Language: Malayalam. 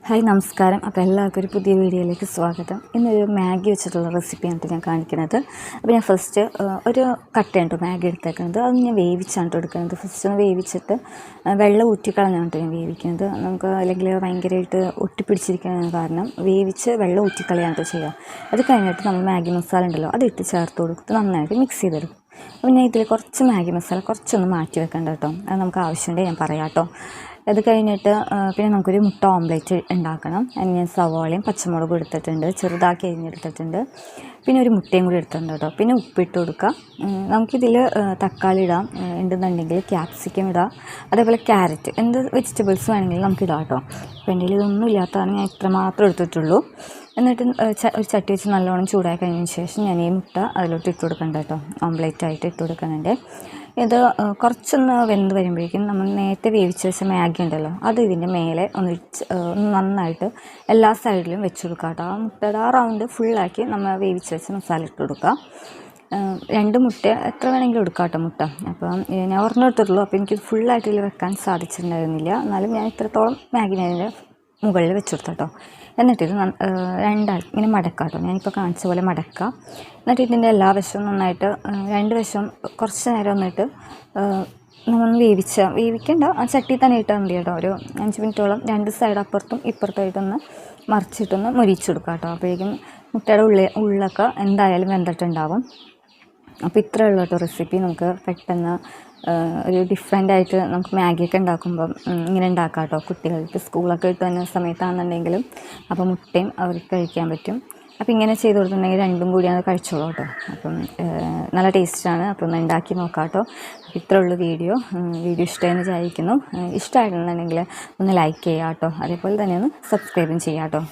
ഹായ് നമസ്കാരം. അപ്പോൾ എല്ലാവർക്കും ഒരു പുതിയ വീഡിയോയിലേക്ക് സ്വാഗതം. ഇന്നൊരു മാഗി വെച്ചിട്ടുള്ള റെസിപ്പിയാണ് ഞാൻ കാണിക്കുന്നത്. അപ്പോൾ ഞാൻ ഫസ്റ്റ് ഒരു കട്ടയുണ്ട് മാഗി എടുത്തേക്കുന്നത്. അത് ഞാൻ വേവിച്ചാണ് എടുക്കുന്നത്. ഫസ്റ്റ് ഒന്ന് വേവിച്ചിട്ട് വെള്ളം ഊറ്റിക്കളഞ്ഞാണ് ഞാൻ വേവിക്കുന്നത്. നമുക്ക് അല്ലെങ്കിൽ ഭയങ്കരമായിട്ട് ഒട്ടിപ്പിടിച്ചിരിക്കുന്ന കാരണം വേവിച്ച് വെള്ളം ഊറ്റിക്കളയാണ് ചെയ്യുക. അത് കഴിഞ്ഞിട്ട് നമ്മൾ മാഗി മസാല ഉണ്ടല്ലോ അതിട്ട് ചേർത്ത് കൊടുത്ത് നന്നായിട്ട് മിക്സ് ചെയ്തെടുക്കും. അപ്പോൾ ഞാൻ ഇതിൽ കുറച്ച് മാഗി മസാല കുറച്ചൊന്ന് മാറ്റി വെക്കണ്ട കേട്ടോ. അത് നമുക്ക് ആവശ്യമുണ്ടെങ്കിൽ ഞാൻ പറയാം കേട്ടോ. അത് കഴിഞ്ഞിട്ട് പിന്നെ നമുക്കൊരു മുട്ട ഓംലേറ്റ് ഉണ്ടാക്കണം. അതിന് ഞാൻ സവാളയും പച്ചമുളകും എടുത്തിട്ടുണ്ട്, ചെറുതാക്കി അരിഞ്ഞെടുത്തിട്ടുണ്ട്. പിന്നെ ഒരു മുട്ടയും കൂടി എടുത്തിട്ടുണ്ട് കേട്ടോ. പിന്നെ ഉപ്പിട്ട് കൊടുക്കുക. നമുക്കിതിൽ തക്കാളി ഇടാം, ഉണ്ടെന്നുണ്ടെങ്കിൽ ക്യാപ്സിക്കം ഇടാം, അതേപോലെ ക്യാരറ്റ്, എന്ത് വെജിറ്റബിൾസ് വേണമെങ്കിലും നമുക്ക് ഇടാം കേട്ടോ. അപ്പോൾ എൻ്റെ ഇതൊന്നും ഇല്ലാത്തതാണ് ഞാൻ ഇത്ര മാത്രം എടുത്തിട്ടുള്ളൂ. എന്നിട്ട് ഒരു ചട്ടി വെച്ച് നല്ലോണം ചൂടായി കഴിഞ്ഞതിന് ശേഷം ഞാൻ ഈ മുട്ട അതിലോട്ട് ഇട്ട് കൊടുക്കണ്ട കേട്ടോ. ഓംലേറ്റ് ആയിട്ട് ഇട്ട് കൊടുക്കുന്നുണ്ട്. ഇത് കുറച്ചൊന്ന് വെന്ത് വരുമ്പോഴേക്കും നമ്മൾ നേരത്തെ വേവിച്ച് വെച്ച മാഗി ഉണ്ടല്ലോ അത് ഇതിൻ്റെ മേലെ ഒന്ന് നന്നായിട്ട് എല്ലാ സൈഡിലും വെച്ച് കൊടുക്കുക കേട്ടോ. ആ മുട്ടയുടെ ആ റൗണ്ട് ഫുള്ളാക്കി നമ്മൾ വേവിച്ച് വെച്ച മസാല ഇട്ട് കൊടുക്കുക. 2 മുട്ട എത്ര വേണമെങ്കിലും എടുക്കാം കേട്ടോ മുട്ട. അപ്പം ഞാൻ ഒരെണ്ണം എടുത്തിട്ടുള്ളൂ. അപ്പോൾ എനിക്കിത് ഫുള്ളായിട്ട് ഇതിൽ വെക്കാൻ സാധിച്ചിട്ടുണ്ടായിരുന്നില്ല. എന്നാലും ഞാൻ ഇത്രത്തോളം മാഗിനെ അതിൻ്റെ മുകളിൽ വെച്ച് കൊടുത്തു കേട്ടോ. എന്നിട്ടിത് രണ്ടായി ഇങ്ങനെ മടക്കാം കേട്ടോ. ഞാനിപ്പോൾ കാണിച്ച പോലെ മടക്കാം. എന്നിട്ട് ഇതിൻ്റെ എല്ലാ വശവും നന്നായിട്ട് 2 വശവും കുറച്ച് നേരം വന്നിട്ട് നമ്മൾ വേവിക്കേണ്ട ആ ചട്ടി തന്നെ ഇട്ടാൽ മതി കേട്ടോ. ഒരു 5 മിനിറ്റോളം 2 സൈഡ് അപ്പുറത്തും ഇപ്പുറത്തായിട്ടൊന്ന് മറിച്ചിട്ടൊന്ന് മുരിച്ചെടുക്കാം കേട്ടോ. അപ്പോഴേക്കും മുട്ടയുടെ ഉള്ളൊക്കെ എന്തായാലും വെന്തിട്ടുണ്ടാവും. അപ്പോൾ ഇത്രയേ ഉള്ളൂ കേട്ടോ റെസിപ്പി. നമുക്ക് പെട്ടെന്ന് ഒരു ഡിഫറെൻ്റായിട്ട് നമുക്ക് മാഗിയൊക്കെ ഉണ്ടാക്കുമ്പം ഇങ്ങനെ ഉണ്ടാക്കാം കേട്ടോ. കുട്ടികൾക്ക് സ്കൂളൊക്കെ വിട്ട് വന്ന സമയത്താണെന്നുണ്ടെങ്കിലും അപ്പോൾ മുട്ടയും അവർക്ക് കഴിക്കാൻ പറ്റും. അപ്പോൾ ഇങ്ങനെ ചെയ്ത് കൊടുത്തിട്ടുണ്ടെങ്കിൽ രണ്ടും കൂടിയാണ് കഴിച്ചോളൂ കേട്ടോ. അപ്പം നല്ല ടേസ്റ്റാണ്. അപ്പോൾ ഒന്ന് ഉണ്ടാക്കി നോക്കാം കേട്ടോ. അപ്പോൾ ഇത്രയേ ഉള്ളൂ വീഡിയോ ഇഷ്ടമായെന്ന് വിചാരിക്കുന്നു. ഇഷ്ടമായിട്ടുണ്ടെങ്കിൽ ഒന്ന് ലൈക്ക് ചെയ്യാം കേട്ടോ. അതേപോലെ തന്നെ ഒന്ന് സബ്സ്ക്രൈബും ചെയ്യാം കേട്ടോ.